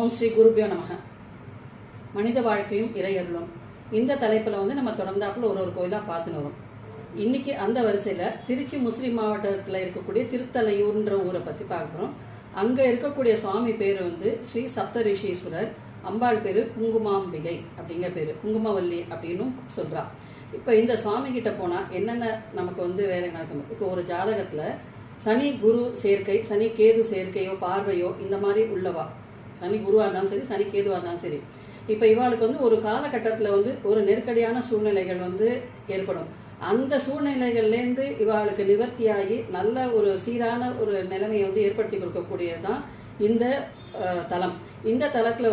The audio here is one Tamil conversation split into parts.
ஓம் ஸ்ரீ குருபியோ நமக. மனித வாழ்க்கையும் இறையருளும் இந்த தலைப்பில் நம்ம தொடர்ந்தாப்புல ஒரு கோயிலாக பார்த்துன்னு வரோம். இன்னைக்கு அந்த வரிசையில் திருச்சி முஸ்லீம் மாவட்டத்தில் இருக்கக்கூடிய திருத்தலையூர்ன்ற ஊரை பற்றி பார்க்குறோம். அங்கே இருக்கக்கூடிய சுவாமி பேர் ஸ்ரீ சப்தரிஷீஸ்வரர், அம்பாள் பேர் குங்குமாம்பிகை அப்படிங்கிற பேர், குங்குமவல்லி அப்படின்னு சொல்கிறா. இப்போ இந்த சுவாமி கிட்ட போனால் என்னென்ன நமக்கு வேற நடக்கும். இப்போ ஒரு ஜாதகத்தில் சனி குரு சேர்க்கை, சனி கேது சேர்க்கையோ பார்வையோ இந்த மாதிரி உள்ளவா, சனி குருவாக இருந்தாலும் சரி, சனி கேதுவாக இருந்தாலும் சரி, இப்போ இவாளுக்கு ஒரு காலகட்டத்தில் ஒரு நெருக்கடியான சூழ்நிலைகள் ஏற்படும். அந்த சூழ்நிலைகள்லேருந்து இவாளுக்கு நிவர்த்தியாகி நல்ல ஒரு சீரான ஒரு நிலைமையை ஏற்படுத்தி கொடுக்கக்கூடியதுதான் இந்த தலம். இந்த தலத்தில்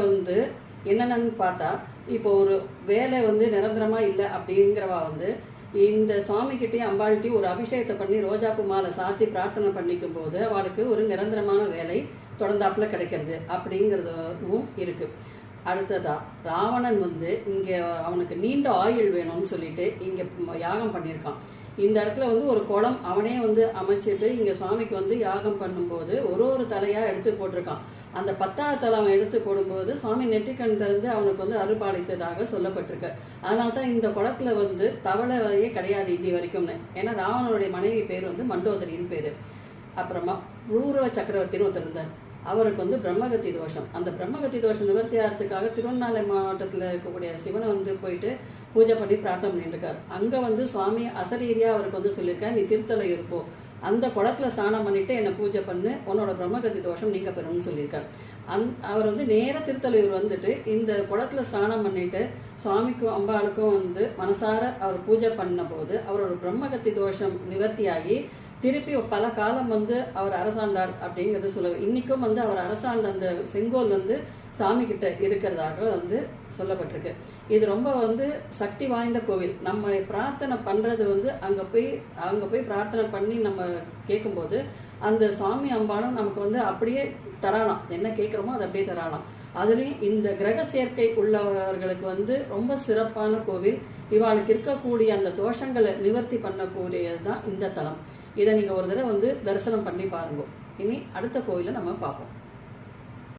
என்னென்னு பார்த்தா, இப்போ ஒரு வேலை நிரந்தரமாக இல்லை அப்படிங்கிறவா இந்த சுவாமிகிட்டையும் அம்பாள்கிட்டையும் ஒரு அபிஷேகத்தை பண்ணி ரோஜாப்பூ மாலை சாத்தி பிரார்த்தனை பண்ணிக்கும் போது அவளுக்கு ஒரு நிரந்தரமான வேலை தொடர்ந்தாப்புல கிடைக்கிறது அப்படிங்கிறதும் இருக்கு. அடுத்ததா ராவணன் இங்கே அவனுக்கு நீண்ட ஆயுள் வேணும்னு சொல்லிட்டு இங்கே யாகம் பண்ணியிருக்கான். இந்த இடத்துல ஒரு குளம் அவனே அமைச்சிட்டு இங்கே சுவாமிக்கு யாகம் பண்ணும்போது ஒரு தலையாக எடுத்து போட்டிருக்கான். அந்த 10வது தலை அவன் எடுத்து போடும்போது சுவாமி நெற்றிக்கண் திறந்து அவனுக்கு அருள்பாலித்ததாக சொல்லப்பட்டிருக்கு. அதனால தான் இந்த குளத்துல தவளையே கிடையாது இன்னி வரைக்கும்னு. ஏன்னா ராவணனுடைய மனைவி பேர் மண்டோதரின்னு பேர். அப்புறமா ரூரவ சக்கரவர்த்தின்னு ஒருத்தர் இருந்தார். அவருக்கு பிரம்மகத்தி தோஷம். அந்த பிரம்மகத்தி தோஷம் நிவர்த்தி ஆகிறதுக்காக திருவண்ணாமலை மாவட்டத்தில் இருக்கக்கூடிய சிவனை போயிட்டு பூஜை பண்ணி பிரார்த்தனை பண்ணிட்டு இருக்காரு. அங்கே சுவாமி அசரீரியா அவருக்கு சொல்லியிருக்காரு, நீ திருத்தலை இருப்போம், அந்த குளத்துல ஸ்நானம் பண்ணிட்டு என்னை பூஜை பண்ணு, உன்னோட பிரம்மகத்தி தோஷம் நீங்க பெறும்னு சொல்லியிருக்காரு. அவர் நேர திருத்தலையூர் இந்த குளத்துல ஸ்நானம் பண்ணிட்டு சுவாமிக்கும் அம்பாளுக்கும் மனசார அவர் பூஜை பண்ண போது அவரோட பிரம்மகத்தி தோஷம் நிவர்த்தியாகி திருப்பி பல காலம் அவர் அரசாண்டார் அப்படிங்கிறது சொல்ல. இன்னைக்கும் அவர் அரசாண்ட அந்த செங்கோல் சாமி கிட்ட இருக்கிறதாக சொல்லப்பட்டிருக்கு. இது ரொம்ப சக்தி வாய்ந்த கோவில். நம்ம பிரார்த்தனை பண்றது அங்க போய் பிரார்த்தனை பண்ணி நம்ம கேட்கும்போது அந்த சுவாமி அம்பாலும் நமக்கு அப்படியே தராலாம், என்ன கேட்குறோமோ அதை அப்படியே தராலாம். அதுலேயும் இந்த கிரக சேர்க்கை உள்ளவர்களுக்கு ரொம்ப சிறப்பான கோவில். இவாளுக்கு இருக்கக்கூடிய அந்த தோஷங்களை நிவர்த்தி பண்ணக்கூடியது தான் இந்த தலம். இதை நீங்க ஒரு தடவை தரிசனம் பண்ணி பாருங்க. இனி அடுத்த கோயிலை நம்ம பார்ப்போம்.